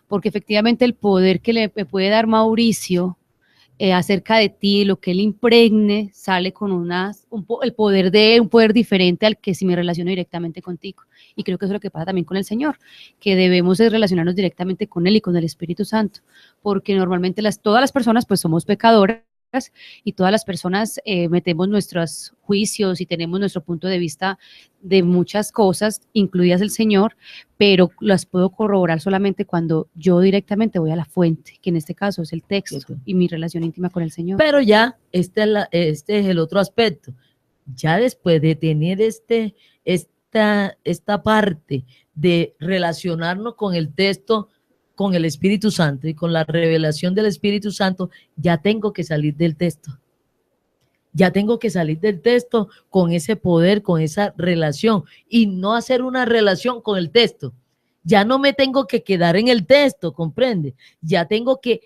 porque efectivamente el poder que me puede dar Mauricio acerca de ti, lo que él impregne, sale con el poder de un poder diferente al que si me relaciono directamente contigo. Y creo que eso es lo que pasa también con el Señor, que debemos de relacionarnos directamente con Él y con el Espíritu Santo, porque normalmente todas las personas pues somos pecadoras y todas las personas metemos nuestros juicios y tenemos nuestro punto de vista de muchas cosas, incluidas el Señor, pero las puedo corroborar solamente cuando yo directamente voy a la fuente, que en este caso es el texto y mi relación íntima con el Señor. Pero ya, este es el otro aspecto. Ya después de tener esta parte de relacionarnos con el texto, con el Espíritu Santo y con la revelación del Espíritu Santo, ya tengo que salir del texto. Ya tengo que salir del texto con ese poder, con esa relación y no hacer una relación con el texto. Ya no me tengo que quedar en el texto, ¿comprende? Ya tengo que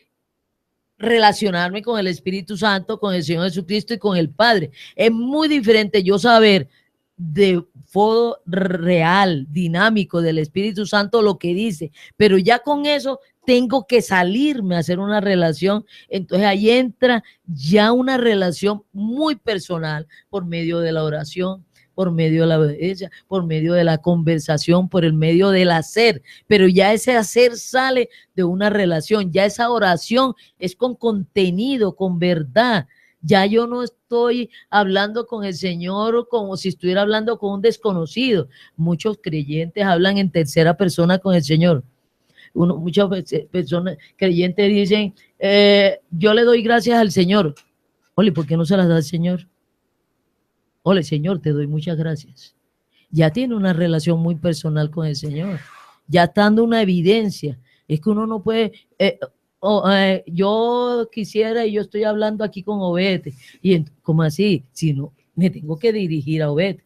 relacionarme con el Espíritu Santo, con el Señor Jesucristo y con el Padre. Es muy diferente yo saber de modo real, dinámico del Espíritu Santo lo que dice, pero ya con eso tengo que salirme a hacer una relación. Entonces ahí entra ya una relación muy personal por medio de la oración, por medio de la obediencia, por medio de la conversación, por el medio del hacer, pero ya ese hacer sale de una relación, ya esa oración es con contenido, con verdad. Ya yo no estoy hablando con el Señor como si estuviera hablando con un desconocido. Muchos creyentes hablan en tercera persona con el Señor. Muchas personas creyentes dicen, yo le doy gracias al Señor. Ole, ¿por qué no se las da al Señor? Ole, Señor, te doy muchas gracias. Ya tiene una relación muy personal con el Señor. Ya está dando una evidencia. Es que uno no puede... yo quisiera y yo estoy hablando aquí con Obed. Y ¿cómo así? Si no, me tengo que dirigir a Obed.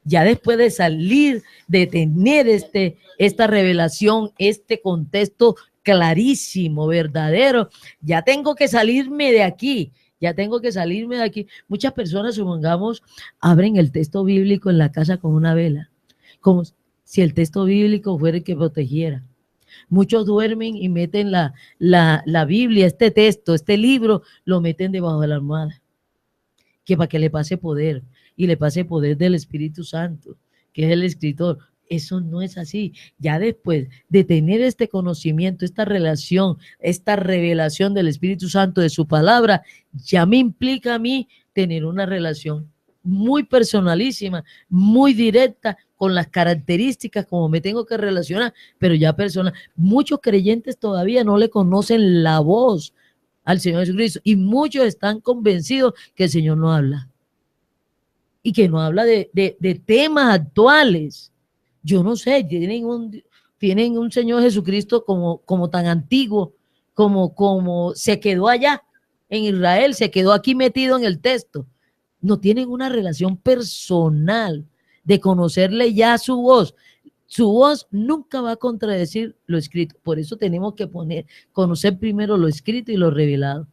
Ya después de salir, de tener esta revelación, este contexto clarísimo, verdadero, ya tengo que salirme de aquí. Ya tengo que salirme de aquí. Muchas personas, supongamos, abren el texto bíblico en la casa con una vela, como si el texto bíblico fuera el que protegiera. Muchos duermen y meten la Biblia, este texto, este libro, lo meten debajo de la almohada, que para que le pase poder, y le pase poder del Espíritu Santo, que es el escritor. Eso no es así. Ya después de tener este conocimiento, esta relación, esta revelación del Espíritu Santo, de su palabra, ya me implica a mí tener una relación muy personalísima, muy directa, con las características como me tengo que relacionar, pero ya personal. Muchos creyentes todavía no le conocen la voz al Señor Jesucristo y muchos están convencidos que el Señor no habla y que no habla de temas actuales. Yo no sé, tienen un Señor Jesucristo como tan antiguo, como se quedó allá en Israel, se quedó aquí metido en el texto. No tienen una relación personal de conocerle ya su voz. Su voz nunca va a contradecir lo escrito. Por eso tenemos que conocer primero lo escrito y lo revelado.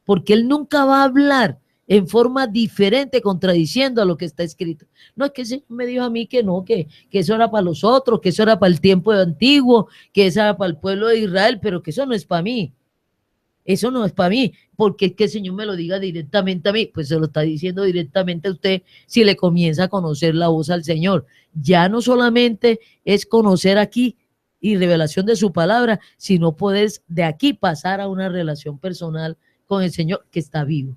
Porque él nunca va a hablar en forma diferente, contradiciendo a lo que está escrito. No es que el Señor me dijo a mí que no, que eso era para los otros, que eso era para el tiempo antiguo, que eso era para el pueblo de Israel, pero que eso no es para mí. Eso no es para mí, porque es que el Señor me lo diga directamente a mí, pues se lo está diciendo directamente a usted si le comienza a conocer la voz al Señor. Ya no solamente es conocer aquí y revelación de su palabra, sino poder de aquí pasar a una relación personal con el Señor que está vivo.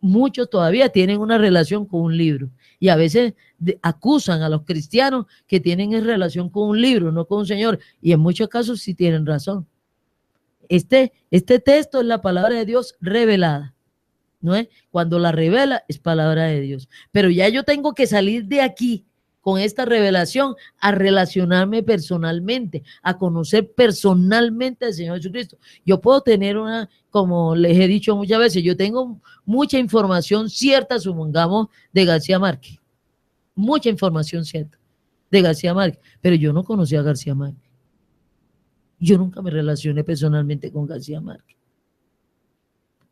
Muchos todavía tienen una relación con un libro y a veces acusan a los cristianos que tienen relación con un libro, no con un Señor, y en muchos casos sí tienen razón. Este texto es la palabra de Dios revelada, ¿no es? Cuando la revela es palabra de Dios, pero ya yo tengo que salir de aquí con esta revelación a relacionarme personalmente, a conocer personalmente al Señor Jesucristo. Yo puedo tener como les he dicho muchas veces, yo tengo mucha información cierta, supongamos, de García Márquez, mucha información cierta de García Márquez, pero yo no conocía a García Márquez. Yo nunca me relacioné personalmente con García Márquez.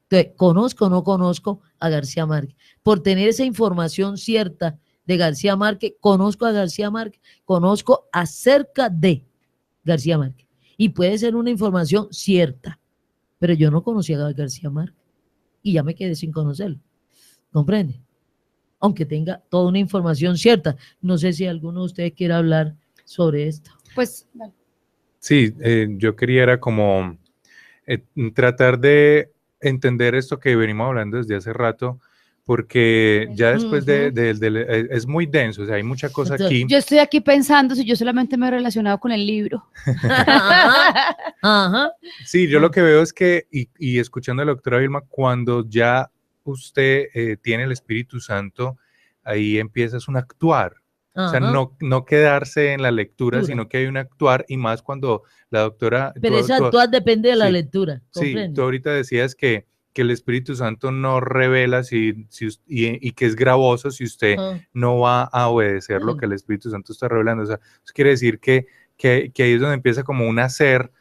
Entonces, conozco o no conozco a García Márquez. Por tener esa información cierta de García Márquez, conozco a García Márquez, conozco acerca de García Márquez. y puede ser una información cierta, pero yo no conocía a García Márquez y ya me quedé sin conocerlo, ¿comprende? Aunque tenga toda una información cierta. No sé si alguno de ustedes quiere hablar sobre esto. Pues, vale. Sí, yo quería era como tratar de entender esto que venimos hablando desde hace rato, porque ya después es muy denso, o sea, hay mucha cosa aquí. Yo estoy aquí pensando si yo solamente me he relacionado con el libro. Ajá, ajá. Sí, yo lo que veo es que, y escuchando a la doctora Vilma, cuando ya usted tiene el Espíritu Santo, ahí empiezas un actuar. O sea, no quedarse en la lectura, sino que hay un actuar, y más cuando la doctora... Pero ese actuar depende de la lectura, ¿comprende? Sí, tú ahorita decías que el Espíritu Santo no revela y que es gravoso si usted no va a obedecer lo que el Espíritu Santo está revelando. O sea, eso quiere decir que ahí es donde empieza como un hacer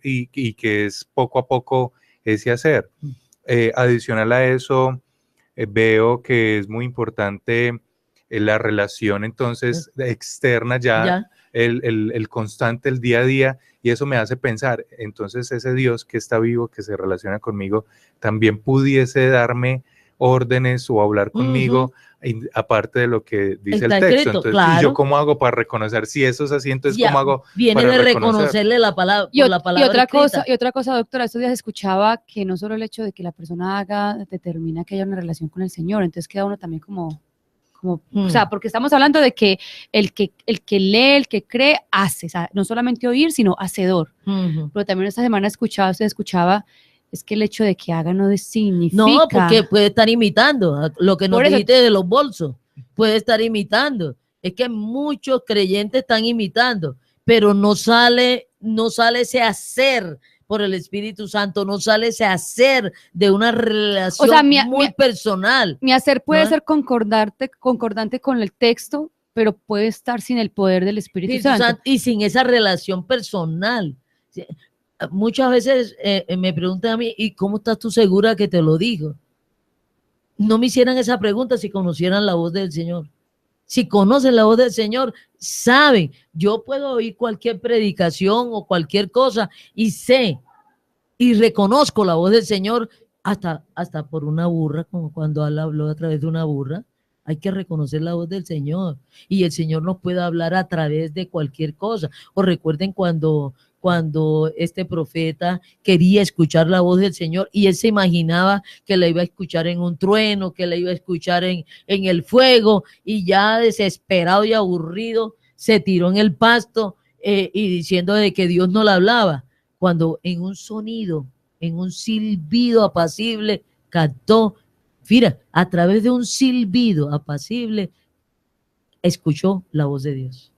y que es poco a poco ese hacer. Adicional a eso, veo que es muy importante la relación entonces externa ya. El constante, el día a día, y eso me hace pensar, entonces ese Dios que está vivo, que se relaciona conmigo, también pudiese darme órdenes o hablar conmigo, aparte de lo que dice está el texto. Escrito, entonces, claro. ¿y yo cómo hago para reconocer? Si eso es así, entonces ya, ¿cómo hago viene para de reconocerle la palabra, y otra escrita. cosa, doctora, estos días escuchaba que no solo el hecho de que la persona haga determina que haya una relación con el Señor, entonces queda uno también como o sea, porque estamos hablando de que el que lee, el que cree, hace, o sea, no solamente oír, sino hacedor. Pero también esta semana se escuchaba, es que el hecho de que haga no significa... No, porque puede estar imitando, lo que nos dijiste de los bolsos, puede estar imitando. Es que muchos creyentes están imitando, pero no sale ese hacer por el Espíritu Santo, no sale ese hacer de una relación muy personal. Mi hacer puede ser concordante con el texto, pero puede estar sin el poder del Espíritu Santo. Y sin esa relación personal. Muchas veces me preguntan a mí, ¿y cómo estás tú segura que te lo digo? No me hicieran esa pregunta si conocieran la voz del Señor. Si conocen la voz del Señor, saben, yo puedo oír cualquier predicación o cualquier cosa y sé y reconozco la voz del Señor hasta por una burra, como cuando Él habló a través de una burra. Hay que reconocer la voz del Señor y el Señor nos puede hablar a través de cualquier cosa. O recuerden cuando este profeta quería escuchar la voz del Señor y él se imaginaba que la iba a escuchar en un trueno, que la iba a escuchar en el fuego, y ya desesperado y aburrido se tiró en el pasto y diciendo de que Dios no le hablaba, cuando en un sonido, en un silbido apacible captó, mira, a través de un silbido apacible escuchó la voz de Dios.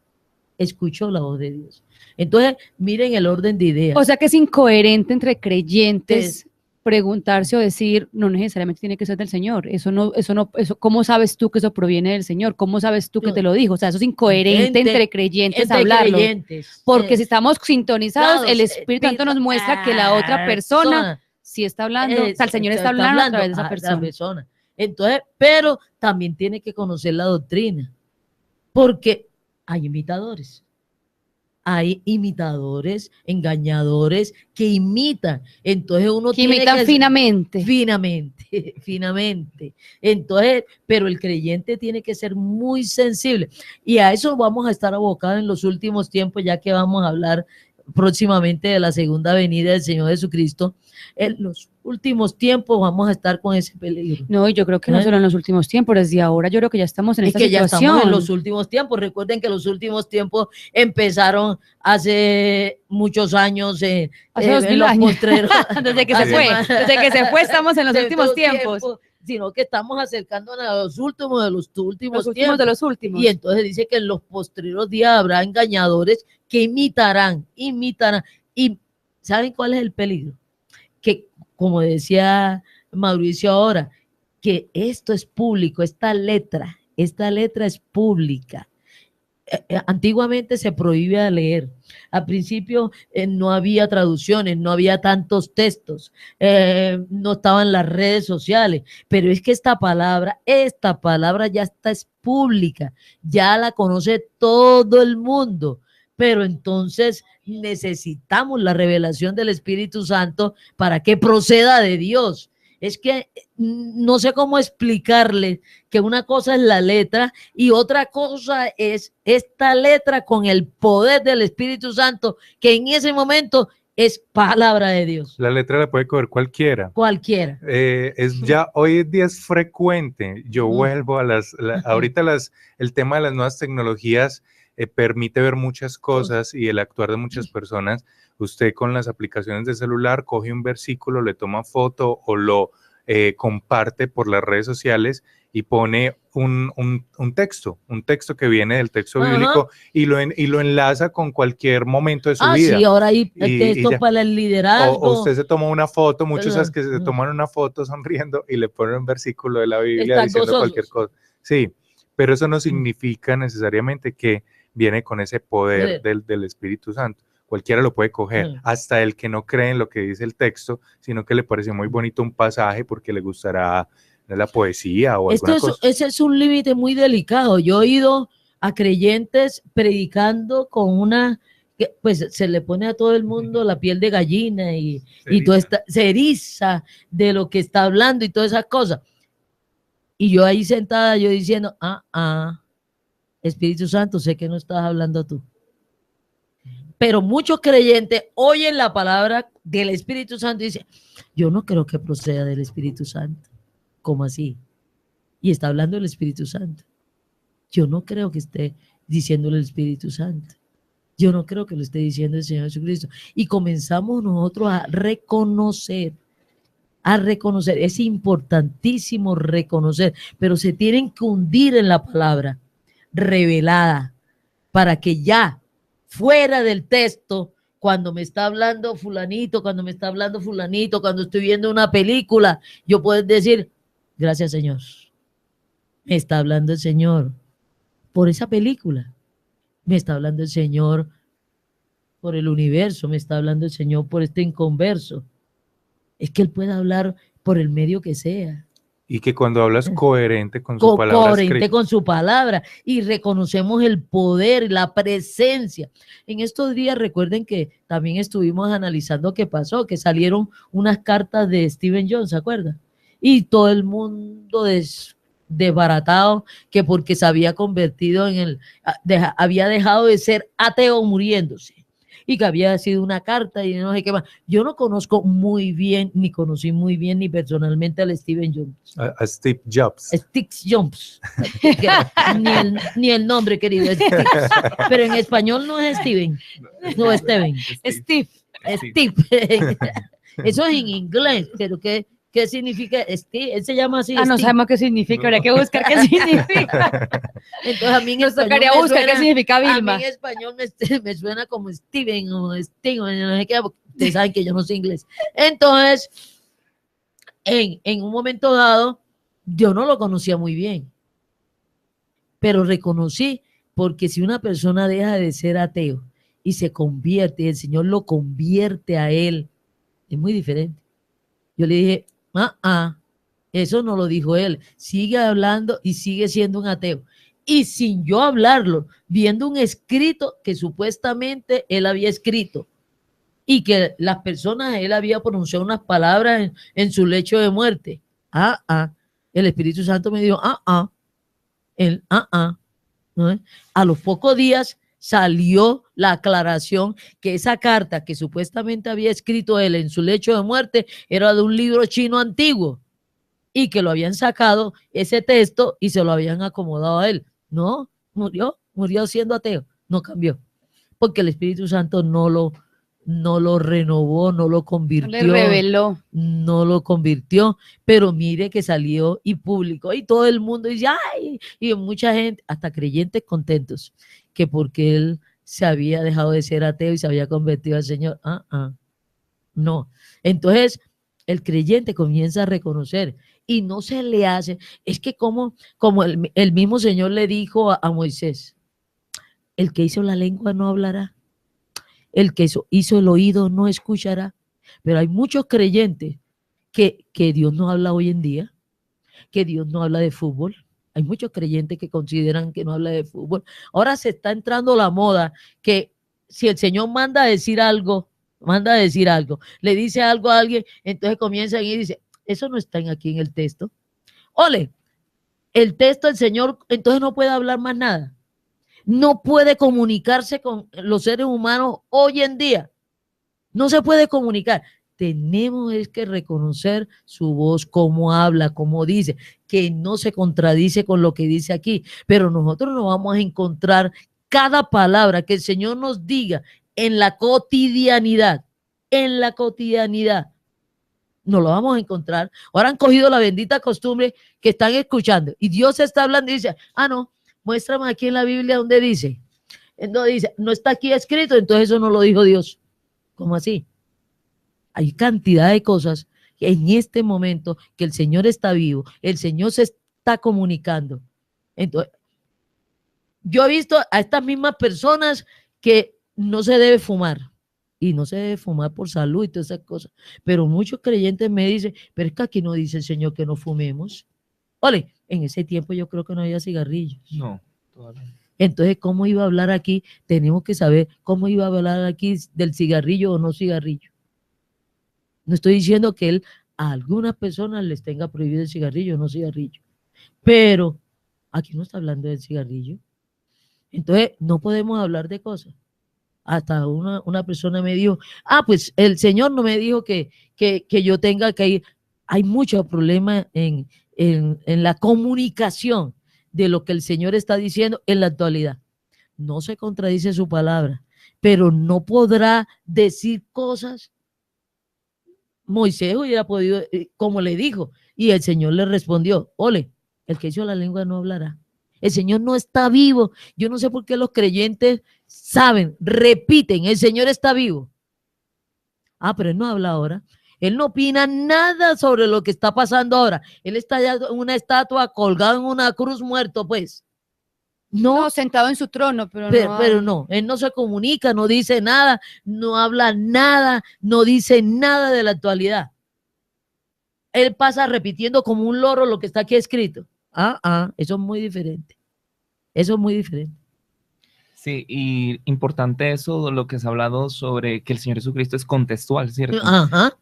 Escuchó la voz de Dios. Entonces, miren el orden de ideas. O sea que es incoherente entre creyentes preguntarse o decir, no necesariamente tiene que ser del Señor. Eso, ¿cómo sabes tú que eso proviene del Señor? ¿Cómo sabes tú que te lo dijo? O sea, eso es incoherente entre creyentes hablarlo. Porque si estamos sintonizados, el Espíritu Santo nos muestra que la otra persona sí está hablando, o sea, el Señor está hablando a través de esa persona. Entonces, pero también tiene que conocer la doctrina, porque hay imitadores. Hay imitadores, engañadores que imitan. Entonces uno tiene imitan finamente. Finamente. Entonces, pero el creyente tiene que ser muy sensible. Y a eso vamos a estar abocados en los últimos tiempos, ya que vamos a hablar próximamente de la segunda venida del Señor Jesucristo. En los últimos tiempos vamos a estar con ese peligro. No, yo creo que no solo en los últimos tiempos, desde ahora yo creo que ya estamos en esta situación. Ya estamos en los últimos tiempos. Recuerden que los últimos tiempos empezaron hace muchos años, hace 2000 años. Desde que se fue estamos en los últimos tiempos. Sino que estamos acercándonos a los últimos de los últimos tiempos. De los últimos. Y entonces dice que en los postreros días habrá engañadores que imitarán. Y ¿saben cuál es el peligro? Que, como decía Mauricio ahora, que esto es público, esta letra es pública. Antiguamente se prohibía leer. Al principio no había traducciones, no había tantos textos, no estaban las redes sociales, pero es que esta palabra ya es pública, ya la conoce todo el mundo. pero entonces necesitamos la revelación del Espíritu Santo para que proceda de Dios. Es que no sé cómo explicarle que una cosa es la letra y otra cosa es esta letra con el poder del Espíritu Santo, que en ese momento es palabra de Dios. La letra la puede coger cualquiera. Cualquiera. Ya hoy en día es frecuente. Yo vuelvo a ahorita el tema de las nuevas tecnologías permite ver muchas cosas y el actuar de muchas personas. Usted con las aplicaciones de celular coge un versículo, le toma foto o lo comparte por las redes sociales y pone un texto que viene del texto bíblico y lo enlaza con cualquier momento de su vida. Sí, ahora hay textos para el liderazgo. O usted se toma una foto, muchos es que se toman una foto sonriendo y le ponen un versículo de la Biblia diciendo cualquier cosa. Sí, pero eso no significa necesariamente que viene con ese poder del Espíritu Santo. Cualquiera lo puede coger, hasta el que no cree en lo que dice el texto, sino que le parece muy bonito un pasaje porque le gustará la poesía o alguna cosa. Ese es un límite muy delicado. Yo he ido a creyentes predicando con una, pues se le pone a todo el mundo la piel de gallina y todo se eriza de lo que está hablando y todas esas cosas. Y yo ahí sentada, yo diciendo, Espíritu Santo, sé que no estás hablando tú. Pero muchos creyentes oyen la palabra del Espíritu Santo y dicen, yo no creo que proceda del Espíritu Santo. ¿Cómo así? Y está hablando el Espíritu Santo. Yo no creo que esté diciendo el Espíritu Santo. Yo no creo que lo esté diciendo el Señor Jesucristo. Y comenzamos nosotros a reconocer. Es importantísimo reconocer, pero se tienen que hundir en la palabra revelada para que ya fuera del texto, cuando me está hablando fulanito, cuando estoy viendo una película, yo puedo decir, gracias Señor, me está hablando el Señor por esa película, me está hablando el Señor por el universo, me está hablando el Señor por este inconverso. Es que Él puede hablar por el medio que sea. Y que cuando hablas coherente con su palabra. Coherente con su palabra y reconocemos el poder, la presencia. En estos días recuerden que también estuvimos analizando qué pasó, que salieron unas cartas de Stephen Jones, ¿se acuerdan? Y todo el mundo desbaratado que porque se había convertido había dejado de ser ateo muriéndose. Y que había sido una carta y no sé qué más. Yo no conozco muy bien, ni conocí muy bien, ni personalmente al Stephen Jones. A Steve Jobs. Steve Jobs. ni el nombre, querido. Pero en español no es Steven. No es Steven. Steve. Eso es en inglés, pero ¿qué significa Steve? Él se llama así. No sabemos qué significa, habría que buscar qué significa. Entonces a mí nos tocaría buscar qué significa Vilma. A mí en español me suena como Steven o Sting, no sé qué, porque ustedes saben que yo no sé inglés. Entonces, en un momento dado, yo no lo conocía muy bien, pero reconocí, porque si una persona deja de ser ateo y se convierte, el Señor lo convierte a él, es muy diferente. Yo le dije, eso no lo dijo él, sigue hablando y sigue siendo un ateo. Y sin yo hablarlo, viendo un escrito que supuestamente él había escrito y que las personas, él había pronunciado unas palabras en su lecho de muerte. El Espíritu Santo me dijo, ¿no? A los pocos días salió la aclaración que esa carta que supuestamente había escrito él en su lecho de muerte era de un libro chino antiguo y que lo habían sacado ese texto y se lo habían acomodado a él. No, murió siendo ateo, no cambió, porque el Espíritu Santo no lo renovó, no lo convirtió. Le reveló. No lo convirtió, pero mire que salió y publicó y todo el mundo dice, ¡ay! Y mucha gente, hasta creyentes contentos, que porque él se había dejado de ser ateo y se había convertido al Señor. No. Entonces, el creyente comienza a reconocer y no se le hace, es que como el mismo Señor le dijo a Moisés, el que hizo la lengua no hablará, el que hizo el oído no escuchará. Pero hay muchos creyentes que Dios no habla hoy en día, que Dios no habla de fútbol. Hay muchos creyentes que consideran que no habla de fútbol. Ahora se está entrando la moda que si el Señor manda a decir algo, le dice algo a alguien, entonces comienzan y dice, eso no está aquí en el texto. Ole, el texto del Señor, entonces no puede hablar más nada. No puede comunicarse con los seres humanos hoy en día. No se puede comunicar. Tenemos que reconocer su voz, cómo habla, cómo dice, que no se contradice con lo que dice aquí. Pero nosotros nos vamos a encontrar cada palabra que el Señor nos diga en la cotidianidad. No lo vamos a encontrar. Ahora han cogido la bendita costumbre que están escuchando y Dios está hablando y dice, no, muéstrame aquí en la Biblia donde dice. No dice, no está aquí escrito, entonces eso no lo dijo Dios. ¿Cómo así? Hay cantidad de cosas en este momento que el Señor está vivo, el Señor se está comunicando. Entonces, yo he visto a estas mismas personas que no se debe fumar. Y no se debe fumar por salud y todas esas cosas. Pero muchos creyentes me dicen, pero es que aquí no dice el Señor que no fumemos. Ole, en ese tiempo yo creo que no había cigarrillos. No, todavía. Entonces, ¿cómo iba a hablar aquí? Tenemos que saber cómo iba a hablar aquí del cigarrillo o no cigarrillo. No estoy diciendo que él a algunas personas les tenga prohibido el cigarrillo o no cigarrillo. Pero aquí no está hablando del cigarrillo. Entonces, no podemos hablar de cosas. Hasta una persona me dijo, pues el Señor no me dijo que yo tenga que ir. Hay muchos problemas en la comunicación de lo que el Señor está diciendo en la actualidad. No se contradice su palabra, pero no podrá decir cosas. Moisés hubiera podido, como le dijo, y el Señor le respondió, ole, el que hizo la lengua no hablará. El Señor no está vivo. Yo no sé por qué los creyentes saben, repiten, el Señor está vivo. Pero Él no habla ahora. Él no opina nada sobre lo que está pasando ahora. Él está ya en una estatua colgado en una cruz muerto, pues. No, sentado en su trono, pero no, Él no se comunica, no dice nada, no habla nada, no dice nada de la actualidad. Él pasa repitiendo como un loro lo que está aquí escrito. Eso es muy diferente. Eso es muy diferente. Sí, y importante eso, lo que se ha hablado sobre que el Señor Jesucristo es contextual, ¿cierto?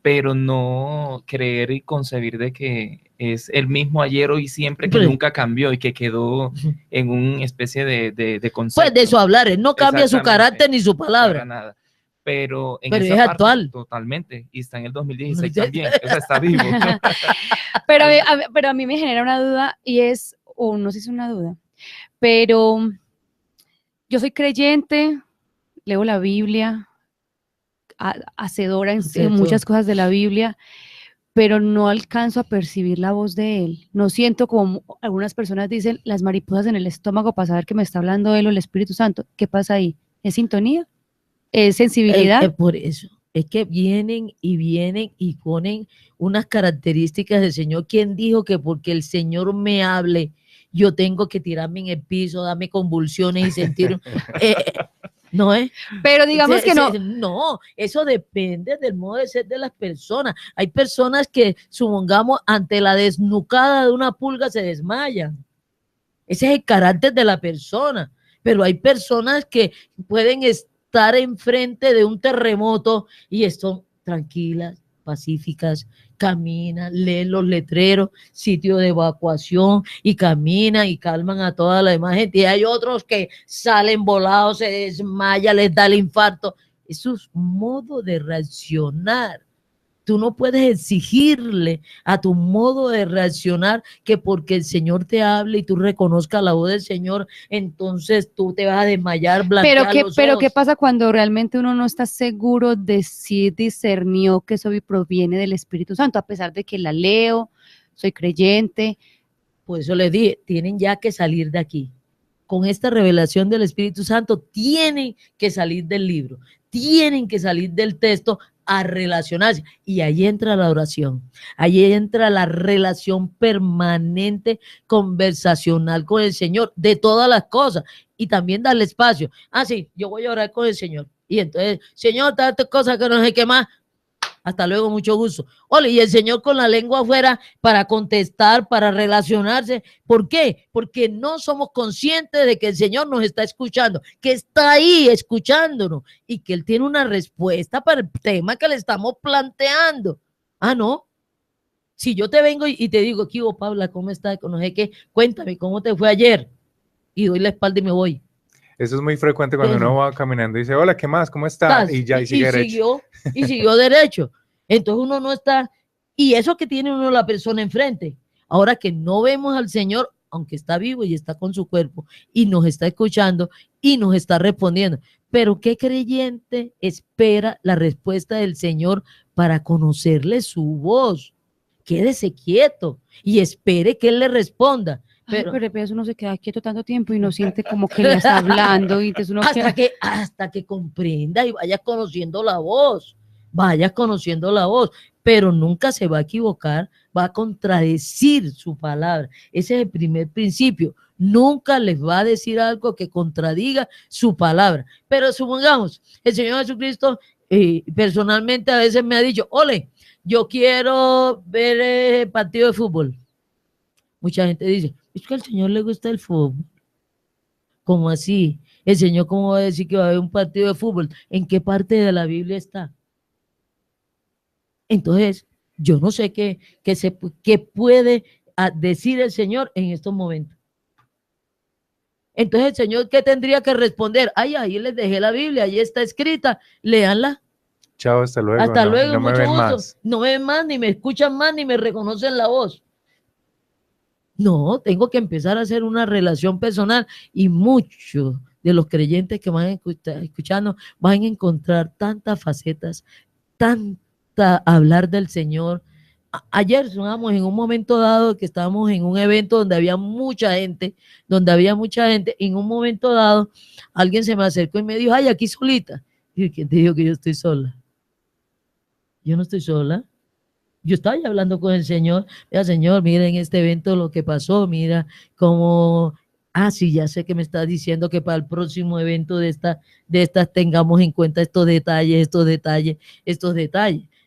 Pero no creer y concebir de que es el mismo ayer, hoy, siempre, que nunca cambió y que quedó en una especie de concepto. Pues de eso hablar, él no cambia su carácter ni su palabra. Para nada. Pero en pero esa es parte, actual. Totalmente, y está en el 2016 también, o sea, está vivo. pero a mí me genera una duda y es, o no sé si es una duda, pero yo soy creyente, leo la Biblia, hacedora en muchas cosas de la Biblia, pero no alcanzo a percibir la voz de Él. No siento, como algunas personas dicen, las mariposas en el estómago para saber que me está hablando Él o el Espíritu Santo. ¿Qué pasa ahí? ¿Es sintonía? ¿Es sensibilidad? Por eso, es que vienen y ponen unas características del Señor. ¿Quién dijo que porque el Señor me hable, yo tengo que tirarme en el piso, darme convulsiones y sentir... no es. Pero digamos que no. No, eso depende del modo de ser de las personas. Hay personas que, supongamos, ante la desnucada de una pulga se desmayan. Ese es el carácter de la persona. Pero hay personas que pueden estar enfrente de un terremoto y están tranquilas, pacíficas, caminan, leen los letreros, sitio de evacuación y caminan y calman a toda la demás gente. Y hay otros que salen volados, se desmayan, les da el infarto. Eso es modo de reaccionar. Tú no puedes exigirle a tu modo de reaccionar que porque el Señor te hable y tú reconozcas la voz del Señor, entonces tú te vas a desmayar, blanquear los ojos. Pero ¿qué pasa cuando realmente uno no está seguro de si discernió que eso proviene del Espíritu Santo, a pesar de que la leo, soy creyente? Por eso les dije, tienen ya que salir de aquí. Con esta revelación del Espíritu Santo, tienen que salir del libro, tienen que salir del texto a relacionarse. Y ahí entra la oración, ahí entra la relación permanente, conversacional con el Señor, de todas las cosas, y también darle espacio. Sí, yo voy a orar con el Señor. Y entonces, Señor, tantas cosas que no sé qué más. Hasta luego, mucho gusto. Ole, y el Señor con la lengua afuera para contestar, para relacionarse. ¿Por qué? Porque no somos conscientes de que el Señor nos está escuchando, que está ahí escuchándonos y que Él tiene una respuesta para el tema que le estamos planteando. Ah, no. Si yo te vengo y te digo, ¿qué hubo, Paula? ¿Cómo estás? No sé qué. Cuéntame, ¿cómo te fue ayer? Y doy la espalda y me voy. Eso es muy frecuente cuando uno va caminando y dice, hola, ¿qué más? ¿Cómo está? Y ya, y sigue derecho. Y siguió derecho. Entonces uno no está, y eso que tiene uno la persona enfrente. Ahora que no vemos al Señor, aunque está vivo y está con su cuerpo, y nos está escuchando, y nos está respondiendo. Pero ¿qué creyente espera la respuesta del Señor para conocerle su voz? Quédese quieto y espere que Él le responda. Pero eso uno se queda quieto tanto tiempo y no siente como que le está hablando. Y entonces uno hasta que comprenda y vaya conociendo la voz. Vaya conociendo la voz, pero nunca se va a equivocar, va a contradecir su palabra. Ese es el primer principio. Nunca les va a decir algo que contradiga su palabra. Pero supongamos, el Señor Jesucristo personalmente a veces me ha dicho, ole, yo quiero ver el partido de fútbol. Mucha gente dice, es que al Señor le gusta el fútbol. ¿Cómo así? El Señor, ¿cómo va a decir que va a haber un partido de fútbol? ¿En qué parte de la Biblia está? Entonces, yo no sé qué puede decir el Señor en estos momentos. Entonces, el Señor, ¿qué tendría que responder? Ay, ahí les dejé la Biblia, ahí está escrita, léanla. Chao, hasta luego. Hasta luego, no mucho me ven gusto. más. No me ven más, ni me escuchan más, ni me reconocen la voz. No, tengo que empezar a hacer una relación personal y muchos de los creyentes que van escuchando van a encontrar tantas facetas, hablar del Señor. Ayer estábamos en un momento dado que estábamos en un evento donde había mucha gente, en un momento dado alguien se me acercó y me dijo, ay, aquí solita. Y ¿quién te dijo que yo estoy sola? Yo no estoy sola. Yo estaba ya hablando con el Señor, mira, Señor, mira en este evento lo que pasó, mira cómo, sí, ya sé que me está diciendo que para el próximo evento de estas tengamos en cuenta estos detalles.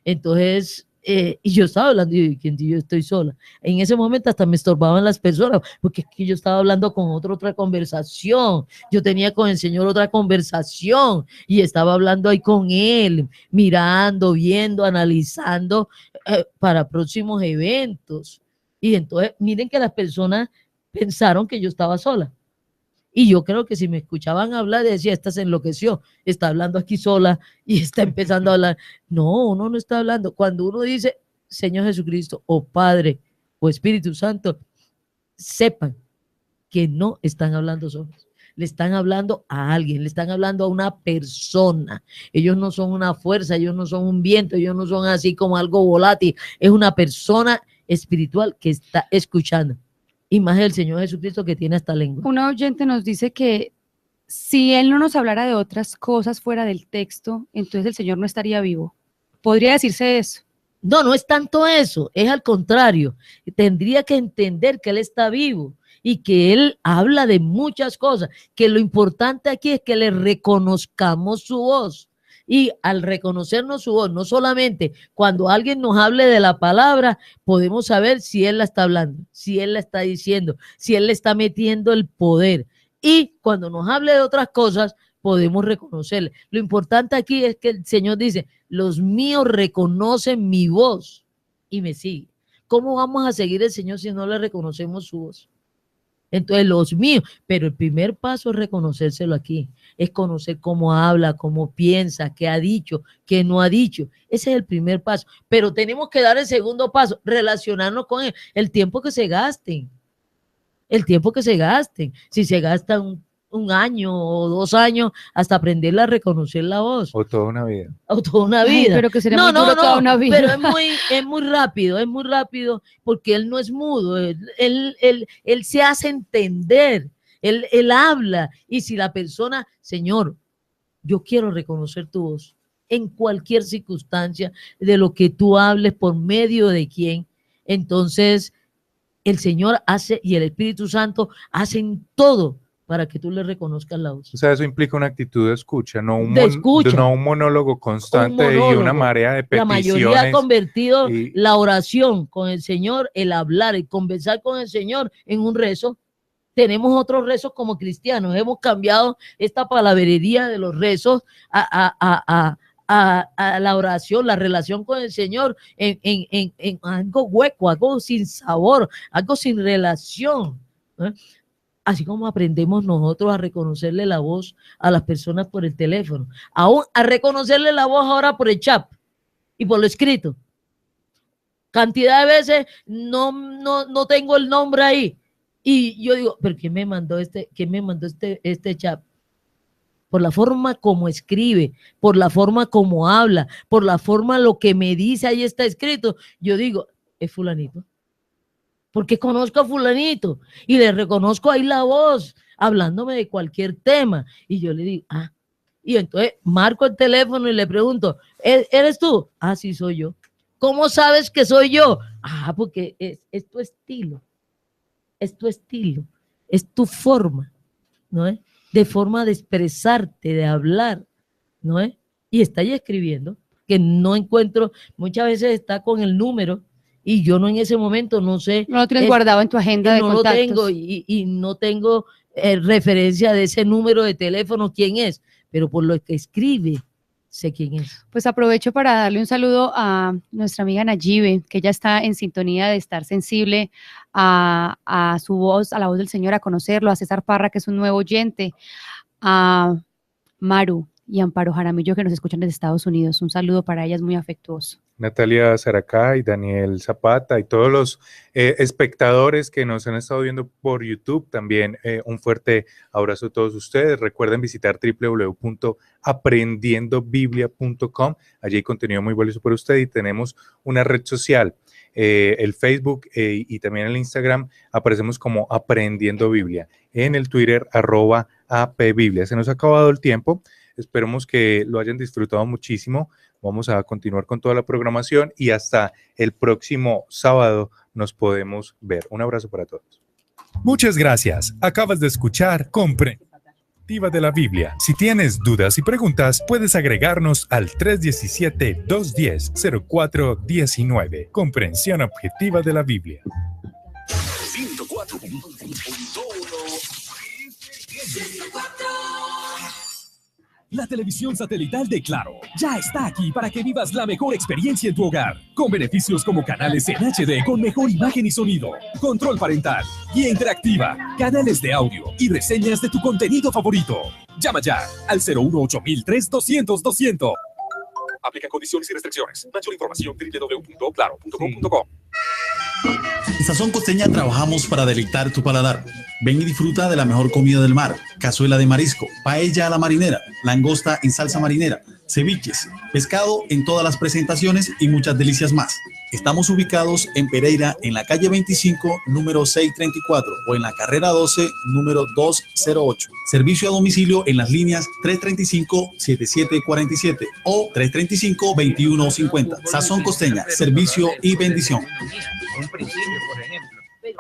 Entonces, y yo estaba hablando, y yo estoy sola. En ese momento hasta me estorbaban las personas, porque es que yo estaba hablando con otra conversación. Yo tenía con el Señor otra conversación y estaba hablando ahí con Él, mirando, viendo, analizando para próximos eventos. Y entonces, miren que las personas pensaron que yo estaba sola. Y yo creo que si me escuchaban hablar, decía, esta se enloqueció, está hablando aquí sola y está empezando a hablar. No, uno no está hablando. Cuando uno dice, Señor Jesucristo, o Padre, o Espíritu Santo, sepan que no están hablando solos. Le están hablando a alguien, le están hablando a una persona. Ellos no son una fuerza, ellos no son un viento, ellos no son así como algo volátil. Es una persona espiritual que está escuchando. Y más el Señor Jesucristo que tiene esta lengua. Una oyente nos dice que si Él no nos hablara de otras cosas fuera del texto, entonces el Señor no estaría vivo. ¿Podría decirse eso? No, no es tanto eso, es al contrario. Tendría que entender que Él está vivo y que Él habla de muchas cosas, que lo importante aquí es que le reconozcamos su voz. Y al reconocernos su voz, no solamente cuando alguien nos hable de la palabra, podemos saber si Él la está hablando, si Él la está diciendo, si Él le está metiendo el poder. Y cuando nos hable de otras cosas, podemos reconocerle. Lo importante aquí es que el Señor dice, los míos reconocen mi voz y me siguen. ¿Cómo vamos a seguir al Señor si no le reconocemos su voz? Entonces los míos, pero el primer paso es reconocérselo aquí, es conocer cómo habla, cómo piensa, qué ha dicho, qué no ha dicho. Ese es el primer paso, pero tenemos que dar el segundo paso, relacionarnos con él, el tiempo que se gasten, si se gastan un año o 2 años hasta aprenderla a reconocer la voz. O toda una vida. Ay, pero que sería muy duro toda una vida. Pero es muy rápido porque Él no es mudo, él se hace entender, él habla. Y si la persona, Señor, yo quiero reconocer tu voz en cualquier circunstancia de lo que tú hables, por medio de quién, entonces el Señor hace y el Espíritu Santo hacen todo para que tú le reconozcas la voz. O sea, eso implica una actitud de escucha, no un, no un monólogo constante y una marea de peticiones. La mayoría ha convertido la oración con el Señor, el hablar, el conversar con el Señor en un rezo. Tenemos otros rezos como cristianos. Hemos cambiado esta palabrería de los rezos a la oración, la relación con el Señor en algo hueco, algo sin sabor, algo sin relación, ¿eh? Así como aprendemos nosotros a reconocerle la voz a las personas por el teléfono, aún a reconocerle la voz ahora por el chat y por lo escrito. Cantidad de veces no tengo el nombre ahí. Y yo digo, ¿pero quién me mandó este chat? Por la forma como escribe, por la forma como habla, por la forma lo que me dice, ahí está escrito. Yo digo, es fulanito. Porque conozco a fulanito y le reconozco ahí la voz, hablándome de cualquier tema. Y yo le digo, y entonces marco el teléfono y le pregunto, ¿eres tú? Sí, soy yo. ¿Cómo sabes que soy yo? Porque es tu estilo. Es tu estilo, es tu forma, ¿no es? De forma de expresarte, de hablar, ¿no es? Y está ahí escribiendo, que no encuentro, muchas veces está con el número y yo no en ese momento no sé. No lo tienes guardado en tu agenda de contactos. No lo tengo y no tengo referencia de ese número de teléfono, quién es, pero por lo que escribe, sé quién es. Pues aprovecho para darle un saludo a nuestra amiga Nayibe, que ella está en sintonía de estar sensible a su voz, a la voz del Señor, a conocerlo, a César Parra, que es un nuevo oyente, a Maru y Amparo Jaramillo, que nos escuchan desde Estados Unidos. Un saludo para ellas muy afectuoso. Natalia Zaracay, Daniel Zapata y todos los espectadores que nos han estado viendo por YouTube, también un fuerte abrazo a todos ustedes. Recuerden visitar www.aprendiendobiblia.com, allí hay contenido muy valioso para usted y tenemos una red social, el Facebook y también el Instagram, aparecemos como Aprendiendo Biblia, en el Twitter @apbiblia. Se nos ha acabado el tiempo, esperemos que lo hayan disfrutado muchísimo. Vamos a continuar con toda la programación y hasta el próximo sábado nos podemos ver. Un abrazo para todos. Muchas gracias. Acabas de escuchar Comprensiva de la Biblia. Si tienes dudas y preguntas, puedes agregarnos al 317-210-0419. Comprensión objetiva de la Biblia. 104.1. La televisión satelital de Claro ya está aquí para que vivas la mejor experiencia en tu hogar, con beneficios como canales en HD con mejor imagen y sonido, control parental, guía interactiva, canales de audio y reseñas de tu contenido favorito. Llama ya al 018-003-200-200. Aplican condiciones y restricciones. Mayor información www.claro.com.co. En Sazón Costeña trabajamos para deleitar tu paladar. Ven y disfruta de la mejor comida del mar: cazuela de marisco, paella a la marinera, langosta en salsa marinera, ceviches, pescado en todas las presentaciones y muchas delicias más. Estamos ubicados en Pereira, en la calle 25, número 634, o en la carrera 12, número 208. Servicio a domicilio en las líneas 335-7747 o 335-2150. Sazón Costeña, servicio y bendición.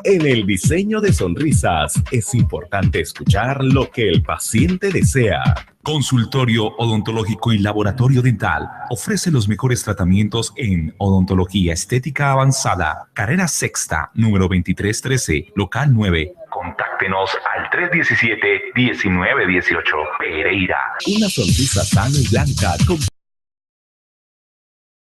En el diseño de sonrisas es importante escuchar lo que el paciente desea. Consultorio Odontológico y Laboratorio Dental ofrece los mejores tratamientos en odontología estética avanzada. Carrera Sexta, número 2313, local 9. Contáctenos al 317-1918. Pereira. Una sonrisa sana y blanca con